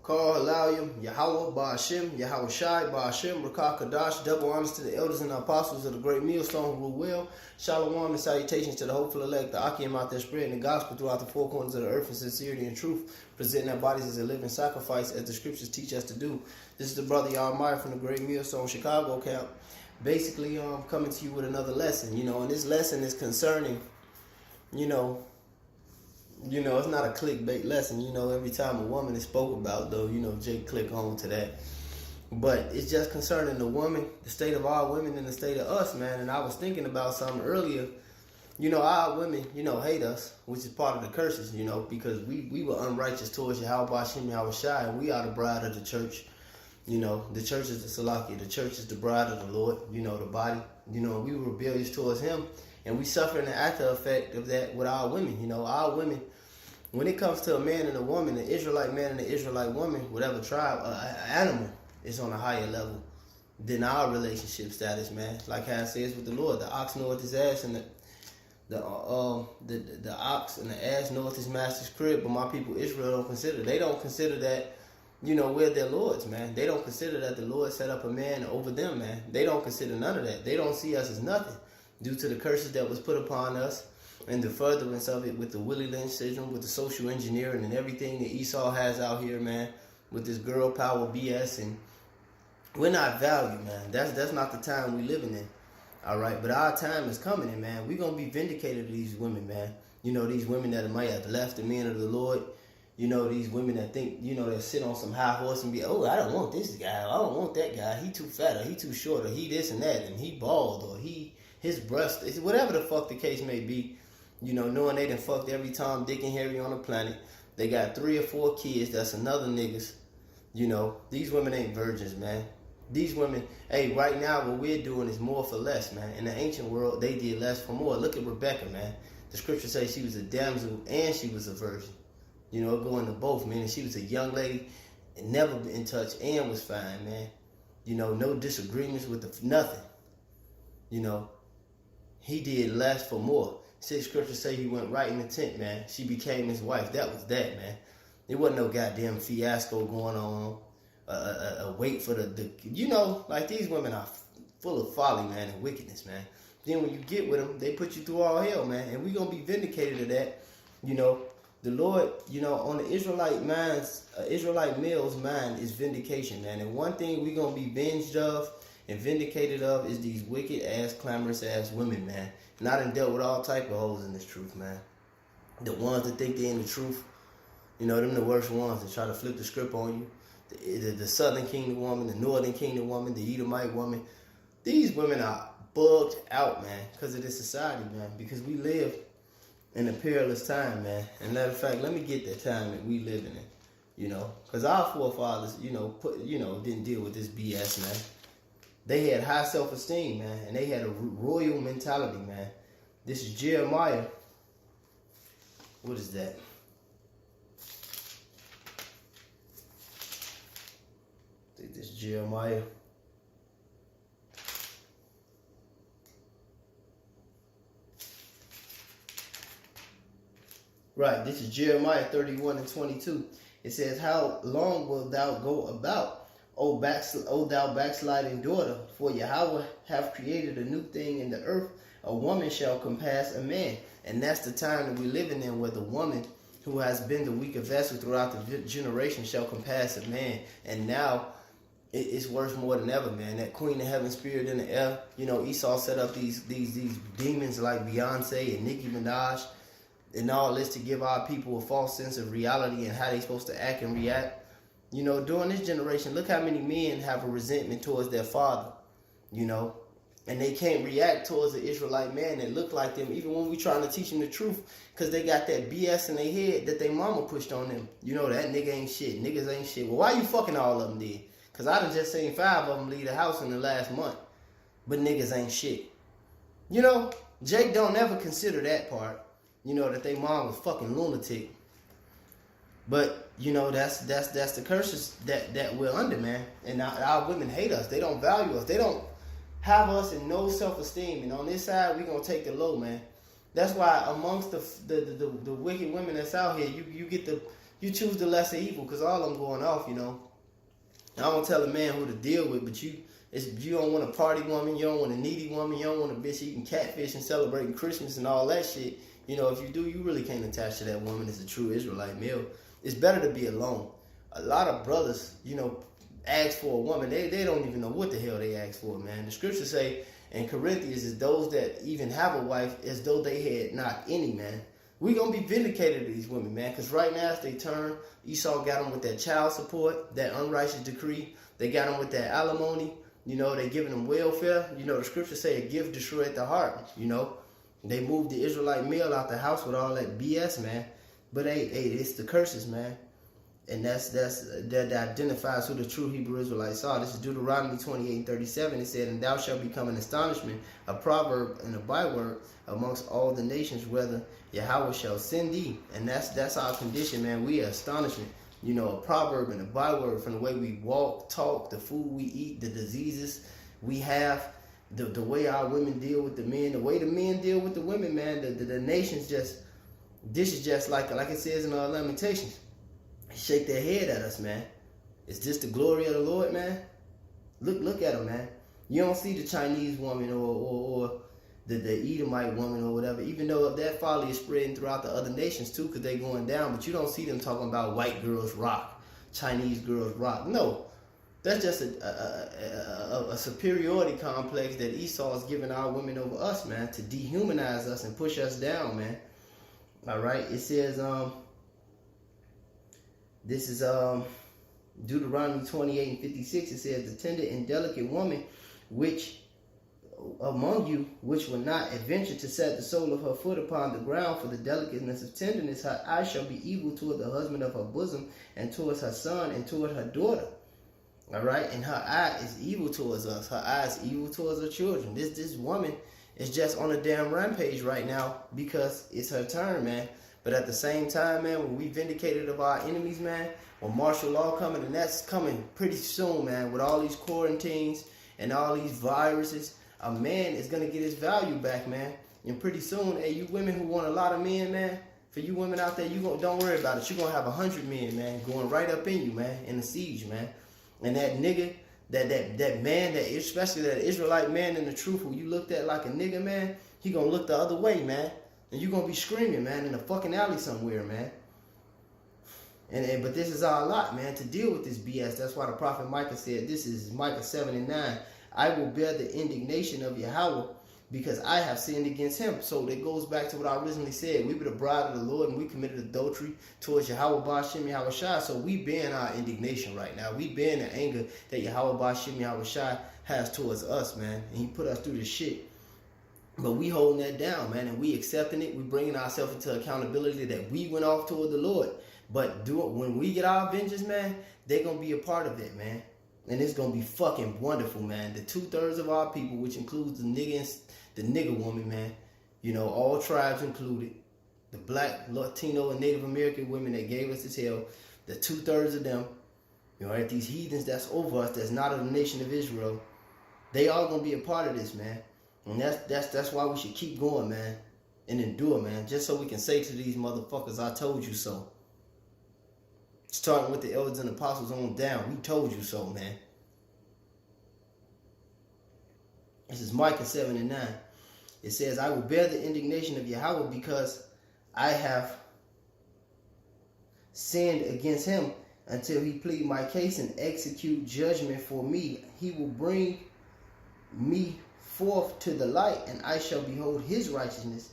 Call Halayim, Yahweh, Ba'ashem, Yahweh Shai, Ba'ashem, Rakah Kadash, double honors to the elders and the apostles of the great millstone who rule well. Shalom and salutations to the hopeful elect, the ahchyam out there spreading the gospel throughout the four corners of the earth in sincerity and truth, presenting our bodies as a living sacrifice as the scriptures teach us to do. This is the brother Yahweh from the great millstone Chicago camp. Basically, coming to you with another lesson, and this lesson is concerning, it's not a clickbait lesson, every time a woman is spoke about, though, Jake click on to that. But it's just concerning the woman, the state of our women and the state of us, man. And I was thinking about something earlier. Our women, hate us, which is part of the curses, because we were unrighteous towards Yahweh Ba'ashem Yahweh Shai, and we are the bride of the church. The church is the Salakia, the church is the bride of the Lord, the body. We were rebellious towards him. And we suffer the after effect of that with our women. Our women, when it comes to a man and a woman, an Israelite man and an Israelite woman, whatever tribe, an animal is on a higher level than our relationship status, man. Like how it says with the Lord, the ox knoweth his ass, and the ox and the ass knoweth his master's crib. But my people Israel don't consider. They don't consider that, we're their lords, man. They don't consider that the Lord set up a man over them, man. They don't consider none of that. They don't see us as nothing, due to the curses that was put upon us and the furtherance of it with the Willie Lynch syndrome, with the social engineering and everything that Esau has out here, man, with this girl power BS. And we're not valued, man. That's not the time we living in, all right? But our time is coming in, man. We're going to be vindicated to these women, man. These women that might have left the men of the Lord. These women that think, that sit on some high horse and be, oh, I don't want this guy. I don't want that guy. He too fat, or he too short, or he this and that, and he bald, or his breast, whatever the fuck the case may be, knowing they done fucked every Tom, Dick, and Harry on the planet. They got 3 or 4 kids, that's another niggas. These women ain't virgins, man. These women, hey, right now what we're doing is more for less, man. In the ancient world, they did less for more. Look at Rebecca, man. The scripture says she was a damsel and she was a virgin. Going to both, man. And she was a young lady and never been in touch and was fine, man. No disagreements with nothing. He did less for more. Scripture say he went right in the tent, man. She became his wife. That was that, man. There wasn't no goddamn fiasco going on. Wait for like these women are full of folly, man, and wickedness, man. Then when you get with them, they put you through all hell, man. And we gonna be vindicated of that. The Lord, on the Israelite minds, Israelite male's mind is vindication, man. And one thing we gonna be avenged of and vindicated of is these wicked ass, clamorous ass women, man. And I done dealt with all type of hoes in this truth, man. The ones that think they're in the truth, them the worst ones that try to flip the script on you. The Southern Kingdom woman, the Northern Kingdom woman, the Edomite woman. These women are bugged out, man, because of this society, man. Because we live in a perilous time, man. And matter of fact, let me get that time that we living in, because our forefathers, didn't deal with this BS, man. They had high self-esteem, man, and they had a royal mentality, man. This is Jeremiah. What is that? I think this is Jeremiah. Right, this is Jeremiah 31 and 22. It says, how long wilt thou go about, O thou backsliding daughter? For Yahweh hath created a new thing in the earth. A woman shall compass a man. And that's the time that we're living in, where the woman who has been the weaker vessel throughout the generation shall compass a man. And now it's worth more than ever, man. That queen of heaven spirit in the air. Esau set up these demons like Beyonce and Nicki Minaj and all this to give our people a false sense of reality and how they're supposed to act and react. During this generation, look how many men have a resentment towards their father, and they can't react towards an Israelite man that look like them, even when we trying to teach them the truth, because they got that BS in their head that their mama pushed on them. That nigga ain't shit, niggas ain't shit. Well, why you fucking all of them then? Because I done just seen 5 of them leave the house in the last month, but niggas ain't shit. Jake don't ever consider that part, that they mom was fucking lunatic. But, that's the curses that we're under, man. And our women hate us. They don't value us. They don't have us in no self-esteem. And on this side, we're going to take the low, man. That's why amongst the wicked women that's out here, you get the you choose the lesser evil, because all I'm going off, I don't tell a man who to deal with, but you don't want a party woman, you don't want a needy woman, you don't want a bitch eating catfish and celebrating Christmas and all that shit. If you do, you really can't attach to that woman as a true Israelite male. It's better to be alone. A lot of brothers, ask for a woman. They don't even know what the hell they ask for, man. The scriptures say in Corinthians is those that even have a wife as though they had not any, man. We gonna be vindicated to these women, man, because right now as they turn, Esau got them with that child support, that unrighteous decree. They got them with that alimony. They giving them welfare. The scriptures say a gift destroyed the heart. They moved the Israelite male out the house with all that BS, man. But hey, it's the curses, man. And that identifies who the true Hebrew Israelites are. This is Deuteronomy 28:37. It said, "And thou shalt become an astonishment, a proverb and a byword amongst all the nations, whether Yahweh shall send thee." And that's our condition, man. We are astonishment. A proverb and a byword from the way we walk, talk, the food we eat, the diseases we have, the way our women deal with the men, the way the men deal with the women, man. The nations this is just like it says in Lamentations. Shake their head at us, man. Is this the glory of the Lord, man? Look at them, man. You don't see the Chinese woman or the Edomite woman or whatever, even though that folly is spreading throughout the other nations too, because they going down. But you don't see them talking about white girls rock, Chinese girls rock. No, that's just a superiority complex that Esau is giving our women over us, man, to dehumanize us and push us down, man. All right, it says this is Deuteronomy 28:56. It says, "The tender and delicate woman which among you which will not adventure to set the sole of her foot upon the ground for the delicateness of tenderness, her eye shall be evil toward the husband of her bosom, and towards her son, and toward her daughter." All right, and her eye is evil towards us. Her eye is evil towards her children. This woman is just on a damn rampage right now because it's her turn, man. But at the same time, man, when we vindicated of our enemies, man, when martial law coming, and that's coming pretty soon, man, with all these quarantines and all these viruses, a man is going to get his value back, man. And pretty soon, hey, you women who want a lot of men, man, for you women out there, don't worry about it. You're going to have 100 men, man, going right up in you, man, in the siege, man. And that nigga, that man, especially that Israelite man in the truth, who you looked at like a nigga, man, he going to look the other way, man. And you're going to be screaming, man, in a fucking alley somewhere, man. But this is our lot, man, to deal with this BS. That's why the prophet Micah said, this is Micah 7:9, "I will bear the indignation of Yahweh because I have sinned against him." So that goes back to what I originally said. We were the bride of the Lord and we committed adultery towards Yahweh Ba'ashem Yahweh Shai. So we bearing our indignation right now. We bearing the anger that Yahweh Ba'ashem Yahweh Shai has towards us, man. And he put us through this shit. But we holding that down, man, and we accepting it. We bringing ourselves into accountability that we went off toward the Lord. But when we get our vengeance, man, they're going to be a part of it, man. And it's going to be fucking wonderful, man. The 2/3 of our people, which includes the nigga woman, man, all tribes included, the black, Latino, and Native American women that gave us this hell, the 2/3 of them, right, these heathens that's over us, that's not of the nation of Israel, they all going to be a part of this, man. And that's why we should keep going, man, and endure, man, just so we can say to these motherfuckers, "I told you so." Starting with the elders and apostles on down, we told you so, man. This is Micah 7:9. It says, "I will bear the indignation of Yahweh because I have sinned against him until he plead my case and execute judgment for me. He will bring me forth to the light, and I shall behold his righteousness.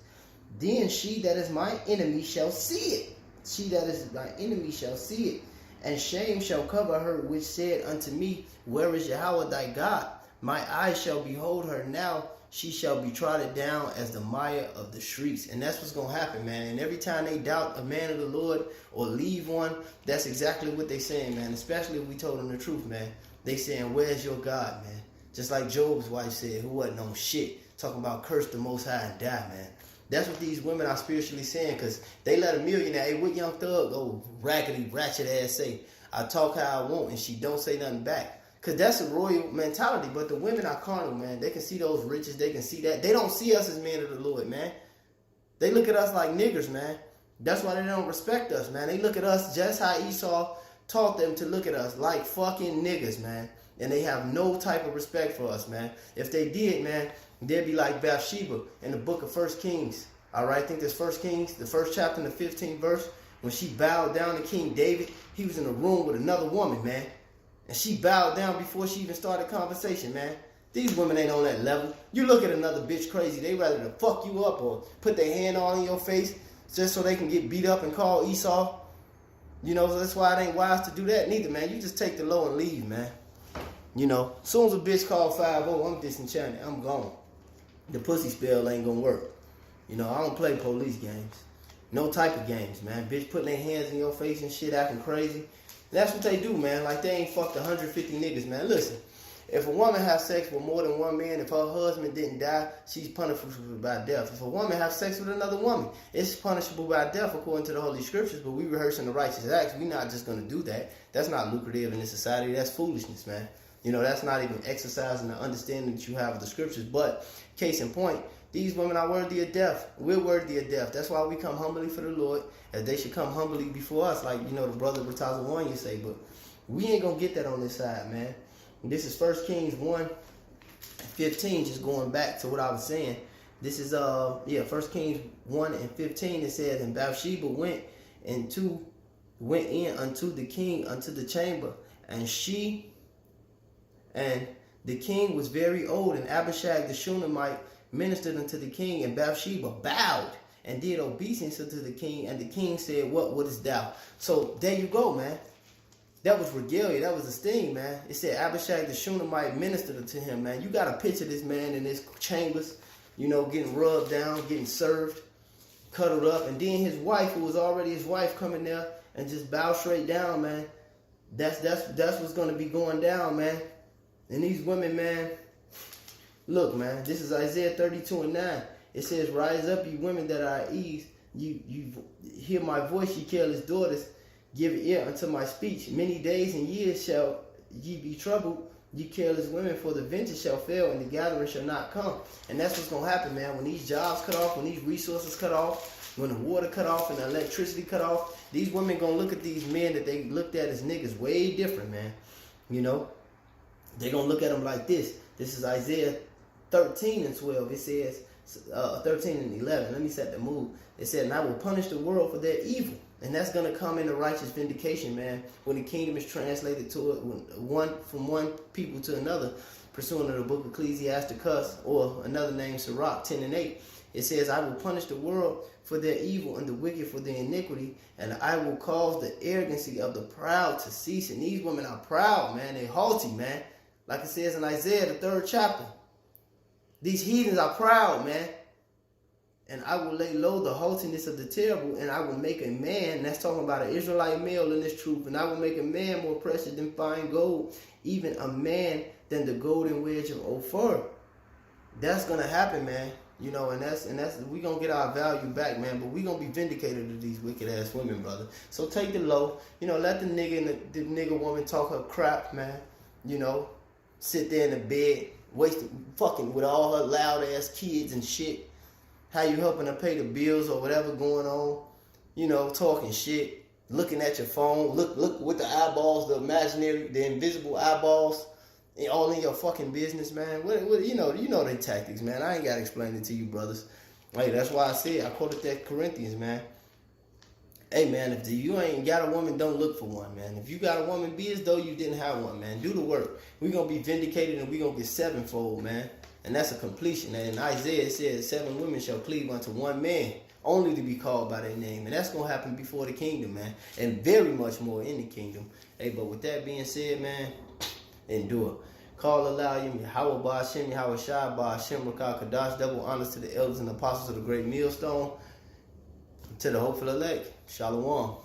Then she that is my enemy shall see it." She that is my enemy shall see it. "And shame shall cover her which said unto me, Where is Yahweh thy God? My eyes shall behold her now. She shall be trodden down as the mire of the streets." And that's what's going to happen, man. And every time they doubt a man of the Lord or leave one, that's exactly what they saying, man. Especially if we told them the truth, man. They saying, "Where's your God, man?" Just like Job's wife said, who wasn't on shit, talking about curse the Most High and die, man. That's what these women are spiritually saying, because they let a millionaire, hey, what Young Thug, go raggedy, ratchet ass say, "I talk how I want," and she don't say nothing back. Because that's a royal mentality. But the women are carnal, man. They can see those riches. They can see that. They don't see us as men of the Lord, man. They look at us like niggers, man. That's why they don't respect us, man. They look at us just how Esau taught them to look at us, like fucking niggas, man. And they have no type of respect for us, man. If they did, man, they'd be like Bathsheba in the book of 1 Kings. All right, I think that's 1 Kings, the first chapter and the 15th verse. When she bowed down to King David, he was in a room with another woman, man. And she bowed down before she even started conversation, man. These women ain't on that level. You look at another bitch crazy, they rather to fuck you up or put their hand all in your face just so they can get beat up and call Esau. You know, so that's why it ain't wise to do that neither, man. You just take the low and leave, man. You know, as soon as a bitch call 5-0, I'm disenchanted. I'm gone. The pussy spell ain't gonna work. You know, I don't play police games. No type of games, man. Bitch putting their hands in your face and shit, acting crazy. That's what they do, man. Like they ain't fucked 150 niggas, man. Listen, if a woman has sex with more than one man, if her husband didn't die, she's punishable by death. If a woman has sex with another woman, it's punishable by death according to the Holy Scriptures, but we rehearsing the righteous acts. We're not just going to do that. That's not lucrative in this society. That's foolishness, man. You know, that's not even exercising the understanding that you have of the Scriptures. But, case in point, these women are worthy of death. We're worthy of death. That's why we come humbly for the Lord, as they should come humbly before us, like, you know, the brother Ratazawan say. But we ain't going to get that on this side, man. This is 1 Kings 1:15, just going back to what I was saying. This is 1 Kings 1:15. It says, and Bathsheba went in unto the king unto the chamber, and the king was very old, and Abishag the Shunammite ministered unto the king, and Bathsheba bowed and did obeisance unto the king, and the king said, what wouldest thou? So there you go, man. That was regalia. That was a sting, man. It said Abishag the Shunammite ministered unto him, man. You got to picture this man in his chambers, you know, getting rubbed down, getting served, cuddled up. And then his wife, who was already his wife, coming there and just bow straight down, man. That's what's going to be going down, man. And these women, man, look, man, this is Isaiah 32:9. It says, rise up, ye women that are at ease. You hear my voice, ye careless daughters. Give ear unto my speech. Many days and years shall ye be troubled, ye careless women, for the vengeance shall fail, and the gathering shall not come. And that's what's going to happen, man. When these jobs cut off, when these resources cut off, when the water cut off and the electricity cut off, these women going to look at these men that they looked at as niggas way different, man. You know? They're going to look at them like this. This is Isaiah 13:12. It says, 13:11. Let me set the mood. It said, and I will punish the world for their evil. And that's going to come in the righteous vindication, man, when the kingdom is translated to it, from one people to another, pursuant to the book of Ecclesiasticus, or another name, Sirach 10:8. It says, I will punish the world for their evil and the wicked for their iniquity, and I will cause the arrogancy of the proud to cease. And these women are proud, man. They're haughty, man. Like it says in Isaiah, the 3rd chapter. These heathens are proud, man. And I will lay low the haughtiness of the terrible, and I will make a man, and that's talking about an Israelite male in this truth, and I will make a man more precious than fine gold, even a man than the golden wedge of Ophir. That's going to happen, man. You know, and that's we going to get our value back, man, but we going to be vindicated to these wicked ass women, brother. So take the low, you know, let the nigga and the nigga woman talk her crap, man. You know, sit there in the bed, fucking with all her loud ass kids and shit. How you helping her pay the bills or whatever going on, you know, talking shit, looking at your phone, look with the eyeballs, the imaginary, the invisible eyeballs, all in your fucking business, man. What you know their tactics, man. I ain't got to explain it to you, brothers. Hey, that's why I said, I quoted that Corinthians, man. Hey, man, if you ain't got a woman, don't look for one, man. If you got a woman, be as though you didn't have one, man. Do the work. We're going to be vindicated and we're going to get sevenfold, man. And that's a completion. And in Isaiah, it says 7 women shall cleave unto one man, only to be called by their name. And that's going to happen before the kingdom, man. And very much more in the kingdom. Hey, but with that being said, man, endure. Call aloud, Yahweh Ba'ashem, Yahweh Shai Ba'ashem, Rakah Kadash. Double honors to the elders and apostles of the great millstone. To the hopeful elect. Shalom.